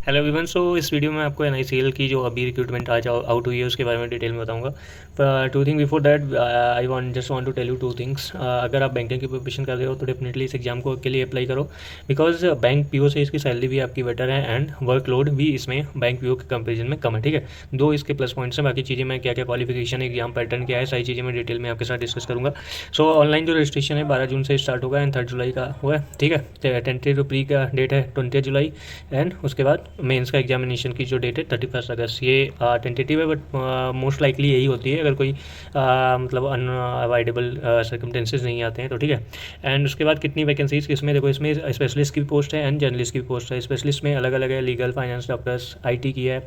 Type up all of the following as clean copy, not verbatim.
Hello everyone. सो इस video में आपको एनआईसीएल की जो अभी रिक्रूटमेंट आज आउट हुई है उसके बारे में डिटेल में बताऊंगा। Two thing before that I just want to tell you two things. अगर आप बैंकिंग की प्रिपरेशन कर रहे हो तो डेफिनेटली इस एग्जाम को के लिए अप्लाई करो, बिकॉज बैंक पीओ से इसकी सैलरी भी आपकी बेटर है एंड वर्कलोड भी इसमें बैंक पीओ के कंपेरिजन में कम है। ठीक है, दो इसके प्लस पॉइंट्स हैं। बाकी चीज़ें मैं क्या क्या क्वालिफिकेशन एग्जाम पैटर्न क्या है सारी चीज़ें मैं डिटेल में आपके साथ डिस्कस करूँगा। सो ऑनलाइन जो रजिस्ट्रेशन है 12 जून से स्टार्ट होगा एंड 3 जुलाई का हुआ है। ठीक है, टेंटेटिव प्री का डेट है 20 जुलाई एंड उसके बाद मेंस का एग्जामिनेशन की जो डेट है 31 अगस्त। ये टेंटेटिव है बट मोस्ट लाइकली यही होती है अगर कोई मतलब अनअवॉइडेबल सर्कमटेंसेज नहीं आते हैं तो। ठीक है, एंड उसके बाद कितनी वैकेंसीज इसमें देखो, इसमें स्पेशलिस्ट की पोस्ट है एंड जर्नलिस्ट की पोस्ट है। स्पेशलिस्ट में अलग अलग है, लीगल, फाइनेंस, डॉक्टर्स, आईटी की है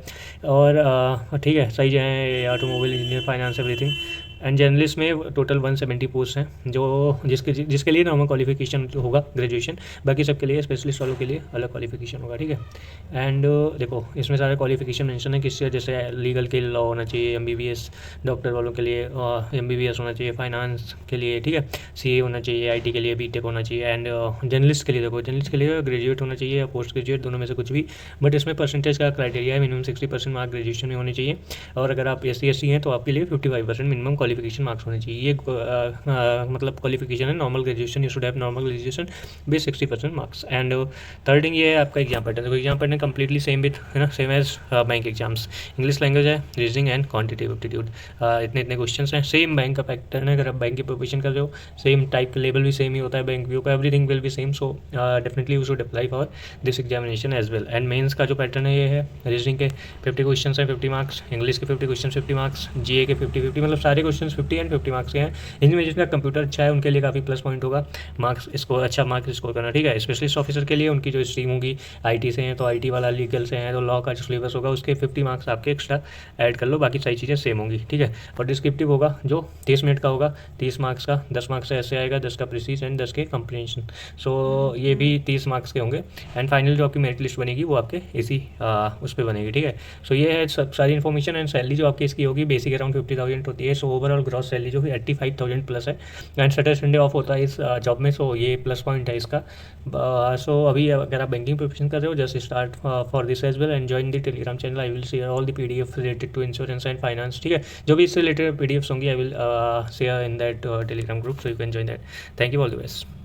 और ठीक है सही है, automobile engineer, finance, everything. And journalist में टोटल 170 पोस्ट हैं जो जिसके लिए नॉर्मल क्वालिफिकेशन होगा ग्रेजुएशन, बाकी सबके लिए स्पेशलिस्ट वालों के लिए अलग क्वालिफिकेशन होगा। ठीक है, एंड देखो इसमें सारे क्वालिफिकेशन मेंशन है किससे, जैसे लीगल के लिए लॉ होना चाहिए, एमबीबीएस, डॉक्टर वालों के लिए एमबीबीएस होना चाहिए, फाइनेंस के लिए ठीक है सीए होना चाहिए, आईटी के लिए बीटेक होना चाहिए एंड जर्नलिस्ट के लिए देखो, जर्नलिस्ट के लिए ग्रेजुएट होना चाहिए या पोस्ट ग्रेजुएट, दोनों में से कुछ भी। बट इसमें परसेंटेज का क्राइटेरिया है, मिनिमम 60% मार्क ग्रेजुएशन में होनी चाहिए और अगर आप SC/ST हैं तो आपके लिए 55% मिनिमम क्वालिफिकेशन मार्क्स होने चाहिए। ये मतलब क्वालिफिकेशन है normal graduation, you should have normal graduation with 60% marks. And third thing ये है आपका एग्जाम पैटर्न। देखो exam pattern completely same with है ना, same as bank exams. English language है, रीजनिंग एंड क्वांटिटेटिव एप्टीट्यूड, इतने इतने क्वेश्चन हैं। सेम बैंक का पैटर्न है, अगर आप बैंक की प्रिपरेशन कर रहे हो सेम टाइप का लेवल भी सेम ही होता है बैंक व्यू का, everything will be same. So definitely you should apply for this examination as well. And mains का जो पैटर्न है ये है, रीजनिंग के 50 क्वेश्चन हैं 50 मार्क्स, इंग्लिश के 50 क्वेश्चन 50 मार्क्स, जीए के 50-50, मतलब सारे क्वेश्चन 50 एंड 50 मार्क्स के हैं। इनमें जिसका कंप्यूटर अच्छा है उनके लिए काफ़ी प्लस पॉइंट होगा मार्क्स स्कोर, अच्छा मार्क्स स्कोर करना। ठीक है, स्पेशलिस्ट ऑफिसर के लिए उनकी जो स्ट्रीम होगी आईटी से हैं तो आईटी वाला, लीगल से हैं तो लॉ का जो सिलेबस होगा उसके 50 मार्क्स आपके एक्स्ट्रा ऐड कर लो, बाकी सारी चीज़ें सेम होंगी। ठीक है, और डिस्क्रिप्टिव होगा जो 30 मिनट का होगा, 30 मार्क्स का, 10 मार्क्स का ऐसे आएगा, 10 का प्रिसीज एंड 10 के कंप्रीहेंशन। सो ये भी 30 मार्क्स के होंगे एंड फाइनल जो आपकी मेरिट लिस्ट बनेगी वो आपके इसी उस पर बनेगी। ठीक है, सो ये है सब सारी इन्फॉर्मेशन। एंड सैलरी जो आपकी इसकी होगी बेसिक अराउंड 50,000 होती है। सो ओवरऑल ग्रॉस सैलरी जो है 85,000 प्लस है एंड सैटरडे संडे ऑफ होता है इस जॉब में। सो ये प्लस पॉइंट है इसका। सो अभी अगर आप बैंकिंग प्रिपरेशन कर रहे हो just start for this as well and join the Telegram channel. I will share all the PDF related to insurance and finance. ठीक है, जो भी इससे रिलेटेड PDFs होंगी I will share in that Telegram group, so you can join that. Thank you, all the best.